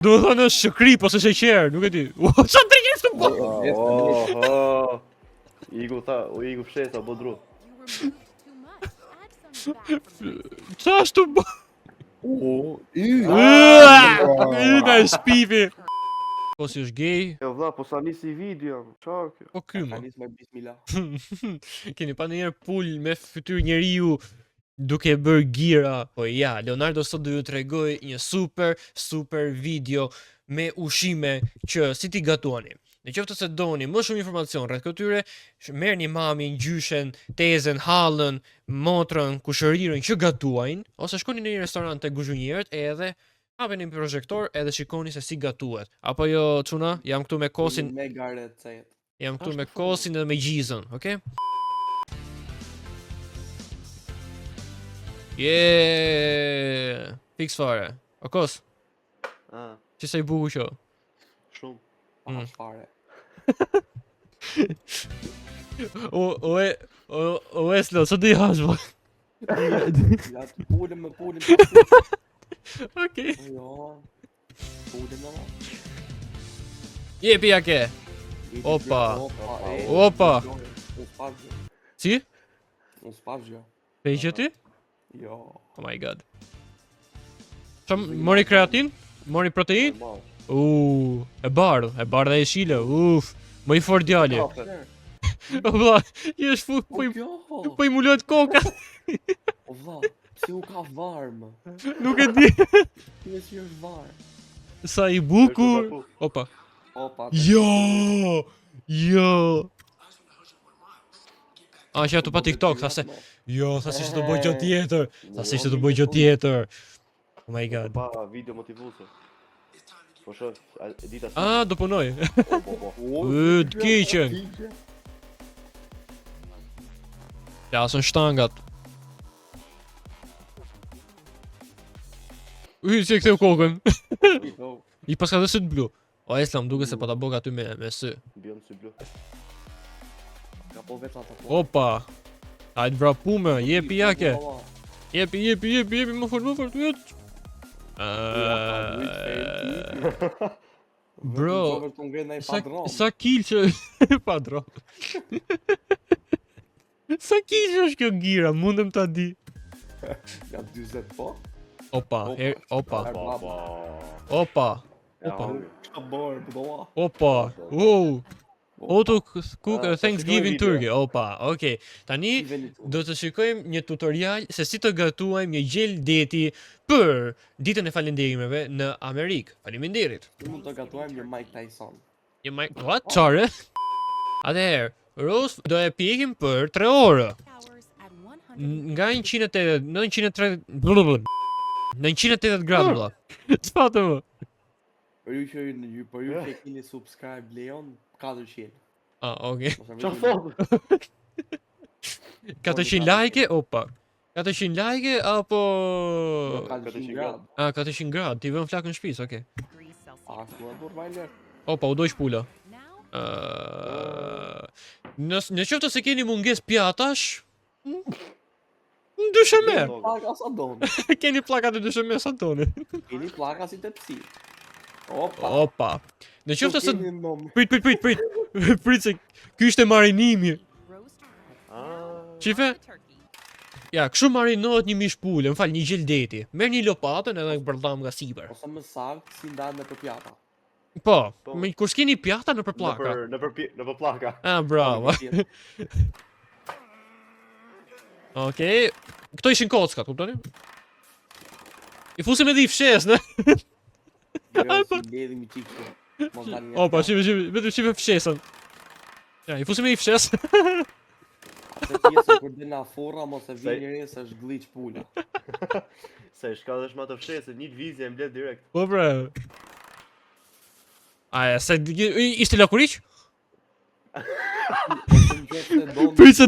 Do të thonë është shkrip ose sheqer, nuk e di. Sa drejtë të po. Igu tha, Igu fshesa, bo dru. Qa është të bo? Në shpifi. Po si është gay? Jo vlla, po sa nisi video, qa kjo? Po ky më. Nis me bismillah. Keni pa ndonjëherë pull me fytyrë njeriu duke bërë gira. Po ja, Leonardo sot do ju tregoj një super video me ushqime që si t'i gatuani. Në qoftë se doni më shumë informacion rreth këtyre, merrni mamin, gjyshen, tezen, hallën, motrën, kushërirën që gatuajnë, ose shkoni në një restorant te guzhunierët edhe hapeni një projektor edhe shikoni se si gatuhet. Apo jo çuna, jam këtu me kosin. Me gare cet. Jam këtu me kosin edhe me gjizën, okay? Fix fare. O kos, që sa I buku që? Shumë. Fare. O Eslo, sa do I hash bo? Ja të pulim. Okej. Jo. Pulim ama. Jepi jake. Opa. Si? Unë spazio. Peqë ti? Jo. Oh my god. Qa mori kreatin? Mori protein? E bardh e shile, më I fort djali. O vlla, I është po I mulohet koka. O vlla, si u ka varmë? Nuk e di. Ti si është varë. Sa I bukur. Opa. Jo. Që ato pa TikTok, thase. Jo, thase që të bëj gjë tjetër. Oh my god. Pa video motivuese. Po shoh, dita. Do punoj. Po. Të keqen. Lasën shtangat. Si e ktheu kokën. I paska dhe sy të blu. O Esla, më duke se pa ta bëk aty me sy. Bjën sy blu. Ka po vetë ata po. Opa. Hajde vra pume, jepi jake. Jepi, më fort, jetë. Bro, sa kill që... Padron. Sa kill që është kjo gira, mundem ta di. Ja 40 po? Opa. Wow. Auto cook Thanksgiving turkey. Opa, okay. Tani do të shikojmë një tutorial se si të gatuajmë një gjel deti për ditën e falënderimeve në Amerikë. Faleminderit. Mund të gatuajmë një Mike Tyson. Një Mike, what? Çfarë? Atëherë, roast do e pjekim për 3 orë. Nga 980 gradë valla. Çfarë më? Për ju që keni subscribe Leon 400. Okay. Qa thot? 400 like, opa. 400 like apo 400 grad. 400 grad, ti vën flakën shtëpis, okay. Opa, u dojsh pula. Në qoftë se keni mungesë pjatash, ndyshe merr. Plaka sa doni. Keni plaka të ndyshe merr sa doni. Keni plaka si Tepsi. Opa. Në qoftë se prit. Prit se ky ishte marinimi. Qife? Ja, kështu marinohet një mish pule, m'fal, një gjel deti. Merr një lopatën edhe bërllam nga sipër. Ose më saktë si ndahet në pjata. Po, kur s'keni pjata në për plaka. Në për plaka. Bravo. Okej. Këto ishin kockat, kuptoni? I fusim edhe I fshes, ne? Opa, vetëm shive fshesën. Ja, I fusim edhe I fshes. Atë pjesë kur dhe nga forra, mos e vini re se është glitch pula. Se shka dhe shma të fshesë, një vizje e mblet direkt. Po bre. Aja, se ishte lakuriq? Prit se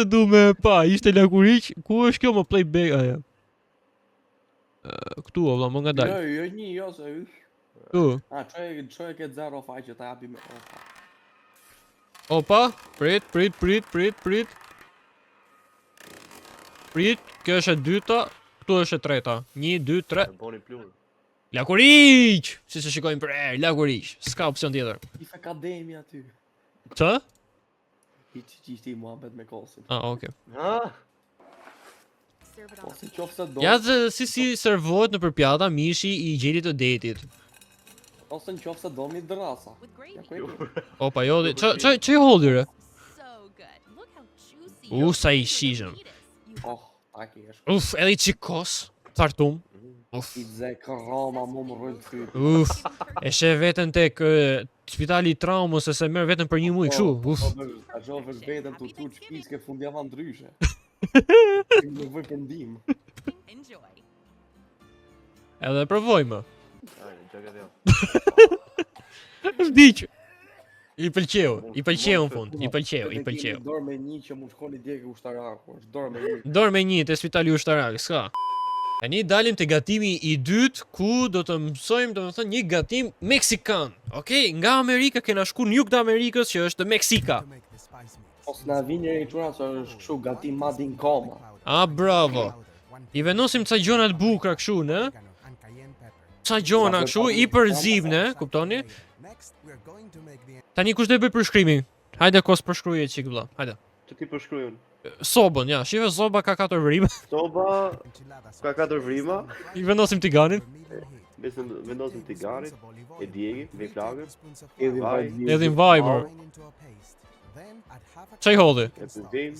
du me pa, ishte lakuriq? Ku është kjo më playback, aja? Këtu, o vla, më nga dal. Jo, se ysh. Këtu. Qoj e ke zero faj që ta japi me ofa. Opa, prit. Prit, kjo është e dyta, këtu është e treta. 1, 2, 3. Boni plurë. Lakuriq! Si se shikojmë për erë, lakuriq. S'ka opsion tjetër. If akademi aty. Që? Që ishte i Muhammed me kosin. Ah, okay. Ha? Ose qofse do. Ja se si servohet në përpjata mishi I gjelit të detit. Ose në qofse do mi drasa. Ja ku e di. Opa, jolli. Që I holdi re? Sa I shishëm. Oh, taki është. Uf, edhe I qikos. Tartum. Uf. I dze krama mu më rrëllë fyt. Uf. E she vetën tek spitali I traumës se merr vetëm për një muj kështu. Uf. A gjo vesh vetëm të tu qpis ke fundjava ndryshe. Në vëj për ndim. Edhe provojmë. Ajde, çka dhe. Vdiq. I pëlqeu në fund, I pëlqeu. Dorë me një që mu shkoni djekë ushtaraku, është dorë me një. Dorë me një te spitali ushtarak, s'ka. Tani dalim te gatimi I dytë ku do të mësojmë domethënë një gatim meksikan. Okej, nga Amerika kena shku në jug të Amerikës që është Meksika. Ose na vini njëri çuna se është kështu gatim madin koma. Ah, bravo. I vendosim ca gjona të bukura kështu, ne? Ca gjona kështu I përzimne, kuptoni? Tani kush do I bëj përshkrimin? Hajde kos përshkruje çik vëlla. Hajde. Që ti përshkruajun. Sobën, ja, shive soba ka 4 vrima. Soba ka 4 vrima. I vendosim tiganin. Vendosim tigarit, e djegi, me flagën, Edhim vaj, bro. Çaj hodhi? e përbim,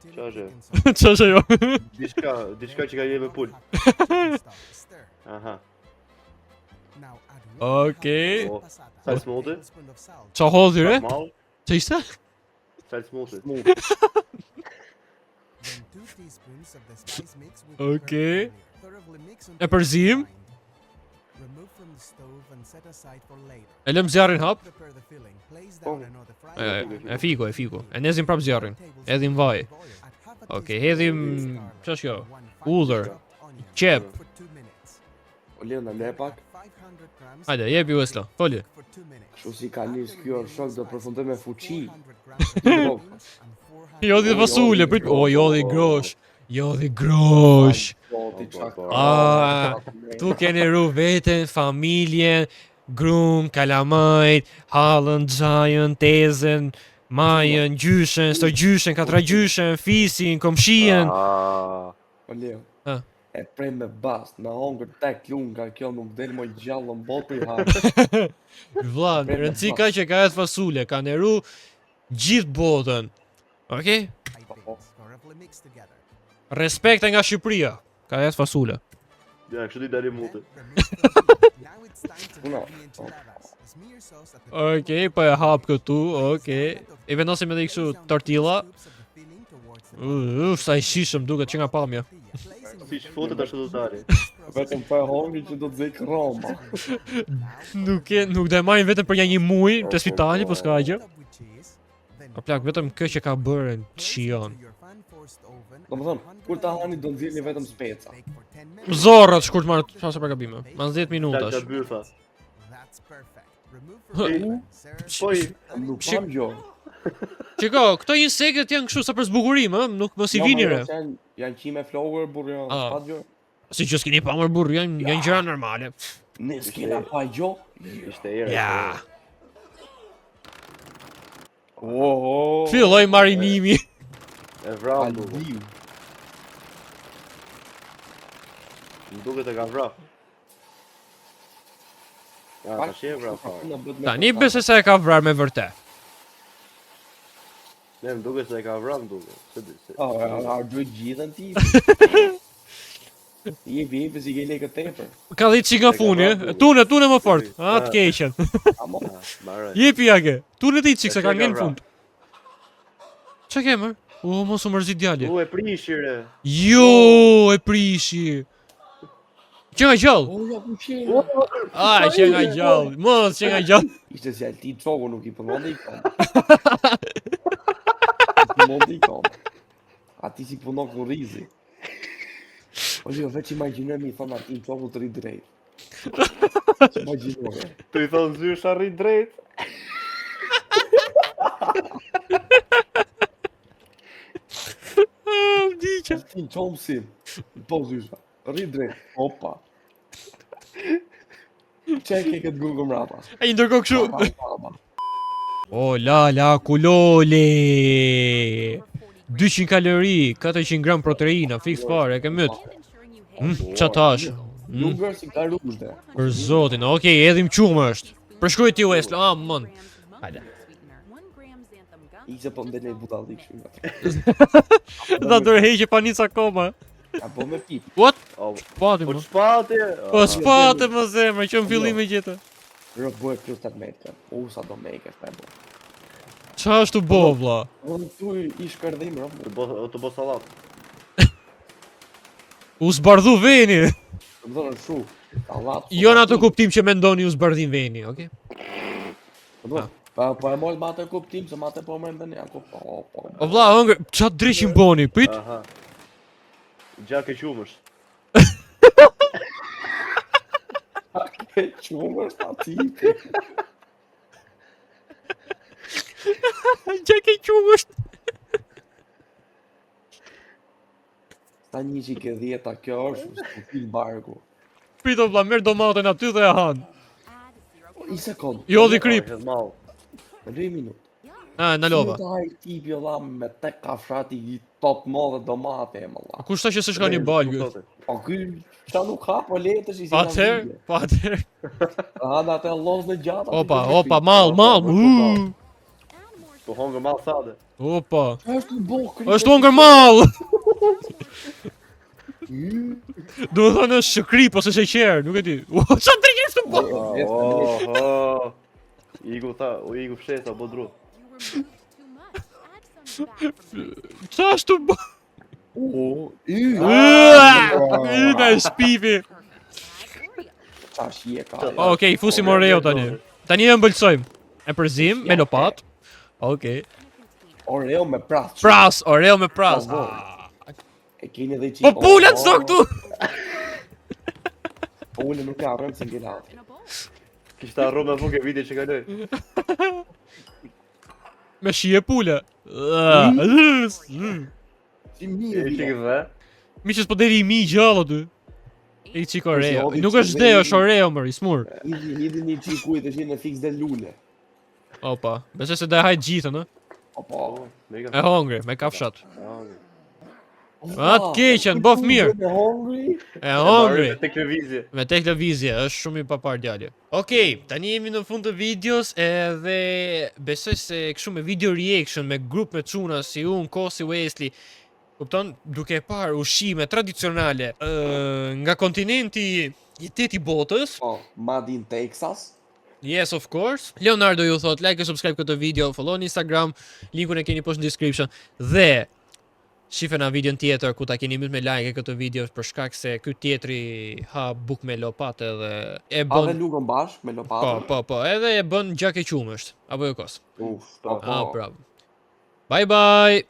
çfarë? Ç'është ajo? Diçka që ka jeve pul. Aha. Okej. O, sal smote, Ça hodhi re? mal, Ç'ishte? sal smote. Okej. E përzim. E lëm zjarrin hap. E fiku. E nezim prap zjarrin. Edhim vaj. Okej, hedhim ç'është kjo? Ullër. Qep. O Leona le pak. Hajde, jepi Wesla. Foli. Kështu si ka nis kjo shok do përfundoj me fuqi. Jodhi fasule, prit. O, jodhi grosh. Jodhi grosh. Tu keni ru veten, familjen, grun, kalamajt, hallën, xhajën, tezën, majën, gjyshen, sto gjyshen, katra gjyshen, fisin, komshien. O Leo. Ha. E prej me bast, na hongër tek lunga, kjo nuk del më gjallë në botë I hapë. Vlla, në rëndësi ka që ka jetë fasule, ka neru gjithë botën. Okej? Respekte nga Shqipëria. Ka jetë fasule. Ja, kështu ti dalim mute. Okej, po e hap këtu, okej. I vendosim edhe kështu tortilla. Sa I shishëm duket që nga pamja. Si që fotet ashtu do tari. Vetëm pa e hongri që do të zek Roma. Nuk do e marrin vetëm për një muj te spitali, po s'ka gjë. O plak, vetëm kjo që ka bërë shijon. Do më thëmë, kur ta hani do nxirrni vetëm speca. Zorrat shkurt marr çfarë për gabime. Mas 10 minutash. Dalë byrtha. Poj, nuk pam gjo. Çiko, këto insektet janë kështu sa për zbukurim, ë, nuk mos I vini re. Janë qime flower, burë, Ah. pa gjo. Si që s'keni pamër burr, janë gjëra normale. Ne s'kena pa gjo. Ishte era. Ja. Oho. Filloi marinimi. E vrap duke. Aldim. Më duket e ka vrap. Ja, ta shi e vrap fare. Tani besoj se e ka vrarë me vërtet. Ne, më duket se e ka vrap më duket. Se di, se. A duhet gjithën ti? Jepi si ke lekë tepër. Ka dhënë çik nga funi, ë? Tune më fort. Ah, të keqen. Amo. Marrë. Jepi age. Tune ti çik se ka E ngel në ka fund. Ç'a ke më? O, mos u mërzit djali. U e prishire. Jo, e prishi. Që nga gjallë? O, ja ku qenë. Ah, që nga gjallë. Mos që nga gjallë. Ishte si alti çoku nuk I përmondi I kam. Përmondi I kam. Ati si punon ku rizi. O jo, veç imagjinojmë I thonë ati çoku të ri drejt. Imagjinoj. Tu I thonë zysh arri drejt. Vdiqja. Ati çoku si. Po zysha. Ri drejt. Opa. Çe ke këtë Google mrapa. Ai ndërkohë kështu. Baba. O la kulole. 200 kalori, 400 gram proteina, fix fare, e ke myt. Qa tash? Nuk është si ka rushde. Për zotin, okej, edhim qumë është. Përshkruaj ti Wesley, mën. Hajde. Ikse po mbet në butallik shumë. Dha dorëheqje pa nic akoma. Apo me pip. What? Oh, Spati po më. çpati. Po spate më zemra, që në fillim e gjeta. Bëhet plus 8 metra. U sa do me ke po. Qa është të bo, vlla? Unë tu i shkërdhim ro. Të bo sallat. U zbardhu veni. Do të thonë shu. Allah. Jo në atë kuptim që mendoni u zbardhin veni, okej? Po e mol matë kuptim se matë po më ndani ako. Po. O vlla, hëngër, qa drishim boni, prit? Aha. Gjak e qumësh. Çumë është aty. Gja ke qumë është. Tani që ke 10 kjo është stupid barku. Prit o vlla, merr domaten aty dhe e han. I sekond. Jo dhi krip. 2 minutë. Në lova. Ai tipi valla me tek kafshati i top modhe domate më valla. Kushta që s'është ka një bal, ky? Po ky çka nuk ka po letësh i si. Pater. Ana atë lloz në gjata. Opa, mal. Po hongë mal sade. Opa. Është bokri. Është hongër mal. Do të thonë është shkrip ose sheqer, nuk e di. Qa drejtë është të bo? Oh. Igu fshesa, bo dru. Qa është të bo? Në shpifi. Qa shije ka. Okej, fusim Oreo tani. Tani e mbëlsojmë. E përzim me lopat. Okej. Oreo me pras. Oreo me pras. E keni edhe Po pulat s'do këtu. Po unë nuk ka rëmë se ngela. Kishta arru me fuke viti që kaloj. Me shije pula. Si E mirë. që këve? Mi që s'po deri i mi gjallë aty. I qik Oreo. Nuk është dhe, është Oreo mërë, i smur. Hidhi një qikuj të shi në fix dhe lule. Opa, besoj se dhe hajt gjithë, në? Opa. E hongri, me kafshat. Atë keqen, bof mirë. E hongri. E hongri. Tek televizje. Me tek lëvizje, është shumë i papar djali. Okej, tani jemi në fund të videos edhe besoj se kështu me video reaction me grup me çuna si unë, Kosi, Wesley, kupton, duke parë ushqime tradicionale nga kontinenti i teti botës. Po, Made in Texas. Yes, of course. Leonardo ju thot, like e subscribe këtë video, follow në Instagram, linkun e keni poshtë në description dhe shife na videon tjetër ku ta keni mbyt me like e këtë video për shkak se ky tjetri ha buk me lopatë dhe e Pa dhe bën lukën bashk me lopatë. po, edhe e bën gjak e qumësht. Apo jo kos. Uf, Bravo. Bye bye.